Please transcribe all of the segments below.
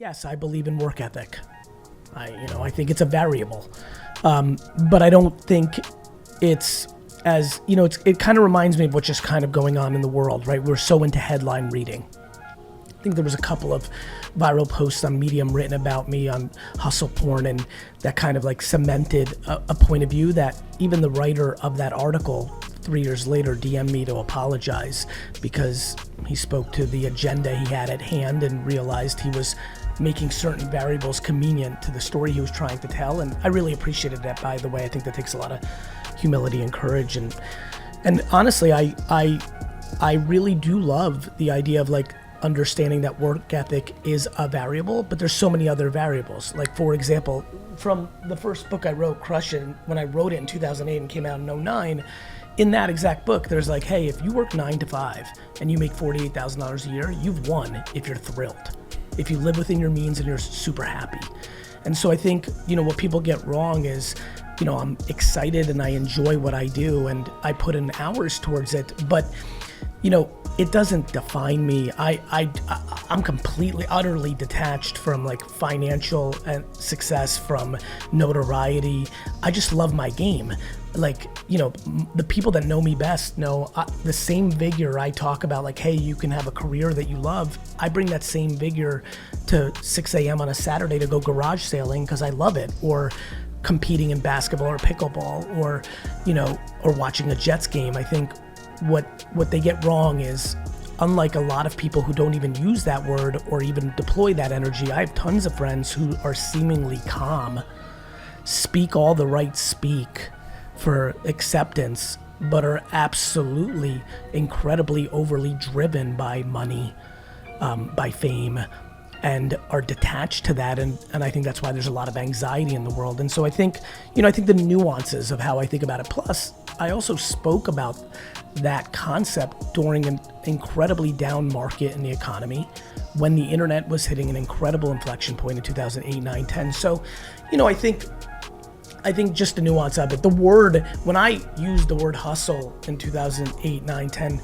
Yes, I believe in work ethic. I think it's a variable, but I don't think it's as, it kind of reminds me of what's just kind of going on in the world, right? We're so into headline reading. I think there was a couple of viral posts on Medium written about me on hustle porn, and that kind of like cemented a point of view that even the writer of that article 3 years later DM'd me to apologize because he spoke to the agenda he had at hand and realized he was making certain variables convenient to the story he was trying to tell. And I really appreciated that, by the way. I think that takes a lot of humility and courage. And honestly, I really do love the idea of like understanding that work ethic is a variable, but there's so many other variables. Like, for example, from the first book I wrote, Crush It, when I wrote it in 2008 and came out in 2009, in that exact book, there's like, hey, if you work 9 to 5 and you make $48,000 a year, you've won if you're thrilled. If you live within your means and you're super happy. And so I think, what people get wrong is, I'm excited and I enjoy what I do and I put in hours towards it, but, it doesn't define me. I'm completely, utterly detached from like financial and success, from notoriety. I just love my game. Like, the people that know me best know the same vigor I talk about, like, hey, you can have a career that you love. I bring that same vigor to 6 a.m. on a Saturday to go garage sailing because I love it, or competing in basketball or pickleball, or, or watching a Jets game. I think what they get wrong is, unlike a lot of people who don't even use that word or even deploy that energy, I have tons of friends who are seemingly calm, speak all the right speak for acceptance, but are absolutely incredibly overly driven by money, by fame, and are detached to that. And I think that's why there's a lot of anxiety in the world. And so I think the nuances of how I think about it. Plus, I also spoke about that concept during an incredibly down market in the economy, when the internet was hitting an incredible inflection point in 2008, 9, 10. So, I think just the nuance of it, the word, when I used the word hustle in 2008, 9, 10,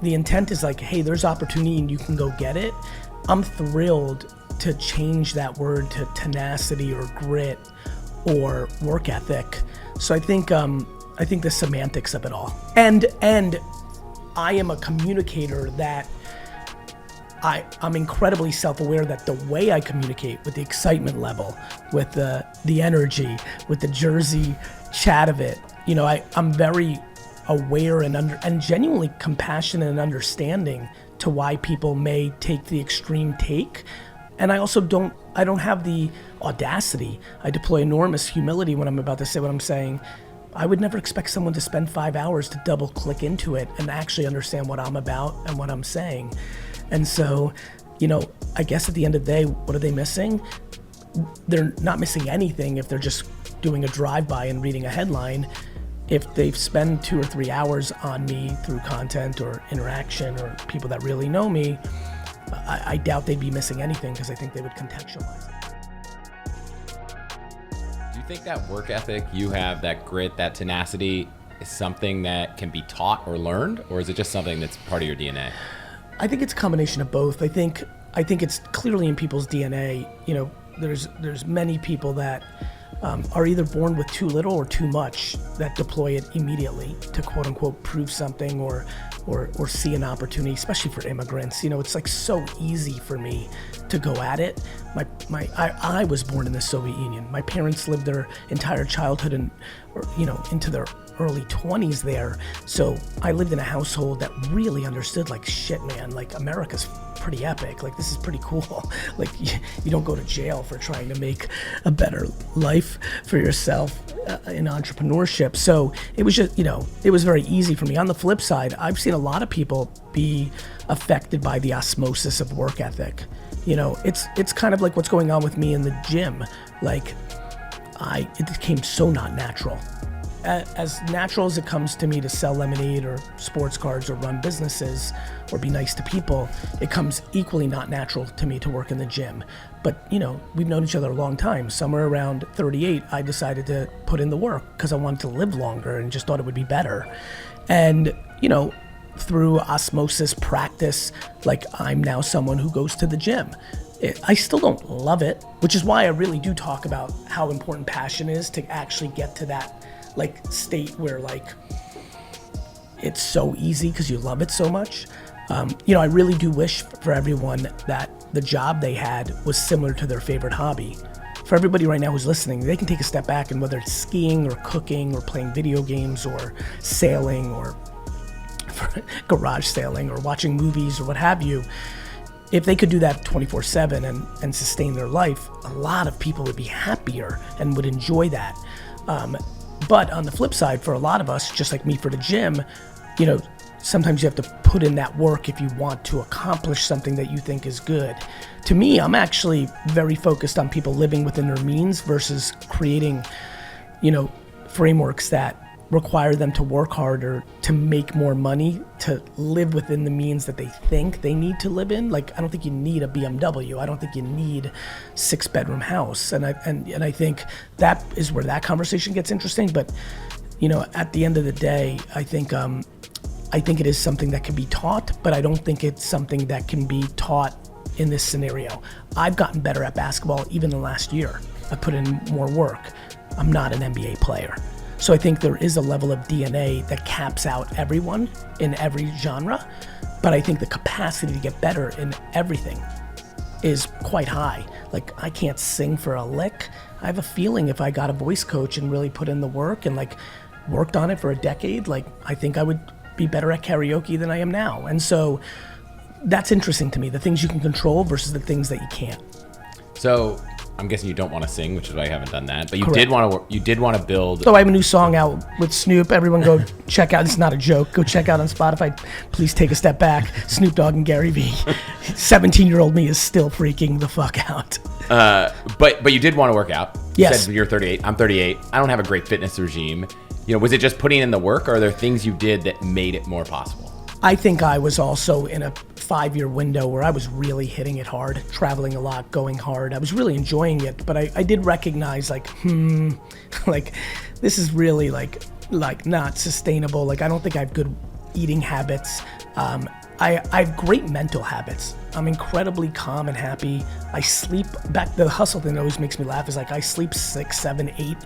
the intent is like, hey, there's opportunity and you can go get it. I'm thrilled to change that word to tenacity or grit or work ethic. So I think the semantics of it all. And I am a communicator that I'm incredibly self-aware that the way I communicate, with the excitement level, with the energy, with the Jersey chat of it, I'm very aware and genuinely compassionate and understanding to why people may take the extreme take. And I also don't have the audacity. I deploy enormous humility when I'm about to say what I'm saying. I would never expect someone to spend 5 hours to double click into it and actually understand what I'm about and what I'm saying. And so, I guess at the end of the day, what are they missing? They're not missing anything if they're just doing a drive-by and reading a headline. If they've spent 2 or 3 hours on me through content or interaction or people that really know me, I doubt they'd be missing anything, because I think they would contextualize it. Do you think that work ethic you have, that grit, that tenacity, is something that can be taught or learned, or is it just something that's part of your DNA? I think it's a combination of both. I think it's clearly in people's DNA. There's many people that are either born with too little or too much, that deploy it immediately to quote unquote prove something or see an opportunity, especially for immigrants. It's like so easy for me to go at it. I was born in the Soviet Union. My parents lived their entire childhood into their early 20s there. So I lived in a household that really understood, like, shit, man, like, America's pretty epic. Like, this is pretty cool. Like, you don't go to jail for trying to make a better life for yourself in entrepreneurship. So it was just, it was very easy for me. On the flip side, I've seen a lot of people be affected by the osmosis of work ethic. It's kind of like what's going on with me in the gym. Like, it became so not natural. As natural as it comes to me to sell lemonade or sports cards or run businesses or be nice to people, it comes equally not natural to me to work in the gym. But, we've known each other a long time. Somewhere around 38, I decided to put in the work because I wanted to live longer and just thought it would be better. And, through osmosis practice, like, I'm now someone who goes to the gym. I still don't love it, which is why I really do talk about how important passion is to actually get to that like state where like it's so easy because you love it so much. I really do wish for everyone that the job they had was similar to their favorite hobby. For everybody right now who's listening, they can take a step back, and whether it's skiing or cooking or playing video games or sailing or garage sailing or watching movies or what have you, if they could do that 24/7 and sustain their life, a lot of people would be happier and would enjoy that. But on the flip side, for a lot of us, just like me for the gym, sometimes you have to put in that work if you want to accomplish something that you think is good. To me, I'm actually very focused on people living within their means versus creating, frameworks that require them to work harder to make more money to live within the means that they think they need to live in. Like, I don't think you need a BMW. I don't think you need 6-bedroom house. And I think that is where that conversation gets interesting. But, at the end of the day, I think it is something that can be taught, but I don't think it's something that can be taught in this scenario. I've gotten better at basketball even the last year. I put in more work. I'm not an NBA player. So I think there is a level of DNA that caps out everyone in every genre, but I think the capacity to get better in everything is quite high. Like, I can't sing for a lick. I have a feeling if I got a voice coach and really put in the work and like worked on it for a decade, like I think I would be better at karaoke than I am now. And so that's interesting to me, the things you can control versus the things that you can't. So I'm guessing you don't want to sing, which is why you haven't done that. But you Correct. did want to build. So I have a new song out with Snoop. Everyone go check out. It's not a joke. Go check out on Spotify. Please take a step back. Snoop Dogg and Garyvee. 17-year-old me is still freaking the fuck out. But you did want to work out. You Yes. said you're 38. I'm 38. I don't have a great fitness regime. Was it just putting in the work, or are there things you did that made it more possible? I think I was also in a 5-year window where I was really hitting it hard, traveling a lot, going hard. I was really enjoying it, but I did recognize like this is really like not sustainable. Like, I don't think I have good eating habits. I have great mental habits. I'm incredibly calm and happy. I sleep, the hustle thing that always makes me laugh is like I sleep 6, 7, 8,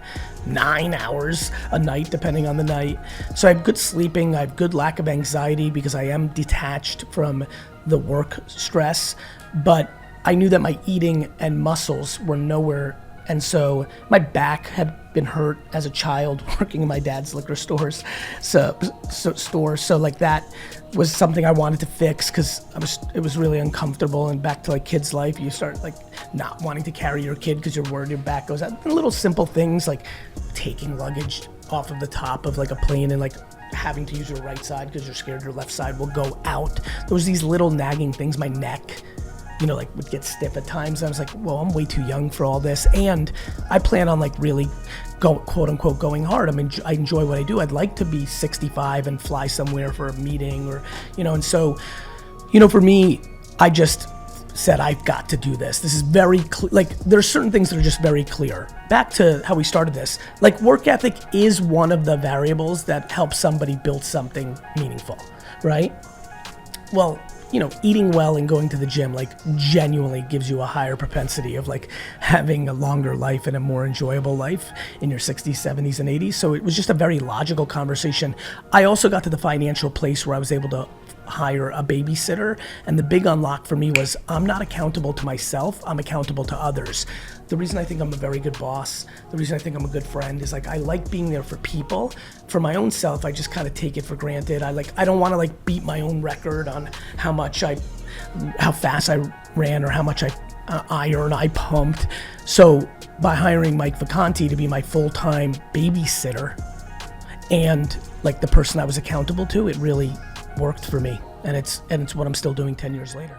9 hours a night, depending on the night. So I have good sleeping. I have good lack of anxiety because I am detached from the work stress. But I knew that my eating and muscles were nowhere. And so my back had been hurt as a child working in my dad's liquor stores. So like that was something I wanted to fix because it was really uncomfortable. And back to like kids' life, you start like not wanting to carry your kid because you're worried your back goes out. And little simple things like taking luggage off of the top of like a plane and like having to use your right side because you're scared your left side will go out. There was these little nagging things, my neck, like would get stiff at times. And I was like, well, I'm way too young for all this. And I plan on like really quote unquote going hard. I enjoy what I do. I'd like to be 65 and fly somewhere for a meeting or, and so, for me, I just said, I've got to do this. This is very clear. Like, there's certain things that are just very clear. Back to how we started this, like work ethic is one of the variables that helps somebody build something meaningful, right? Well, eating well and going to the gym, like genuinely gives you a higher propensity of like having a longer life and a more enjoyable life in your 60s, 70s, and 80s. So it was just a very logical conversation. I also got to the financial place where I was able to hire a babysitter. And the big unlock for me was I'm not accountable to myself, I'm accountable to others. The reason I think I'm a very good boss, the reason I think I'm a good friend is like I like being there for people. For my own self, I just kind of take it for granted. I don't want to like beat my own record on how fast I ran or how much I pumped. So by hiring Mike Vacanti to be my full-time babysitter and like the person I was accountable to, it really worked for me. And it's what I'm still doing 10 years later.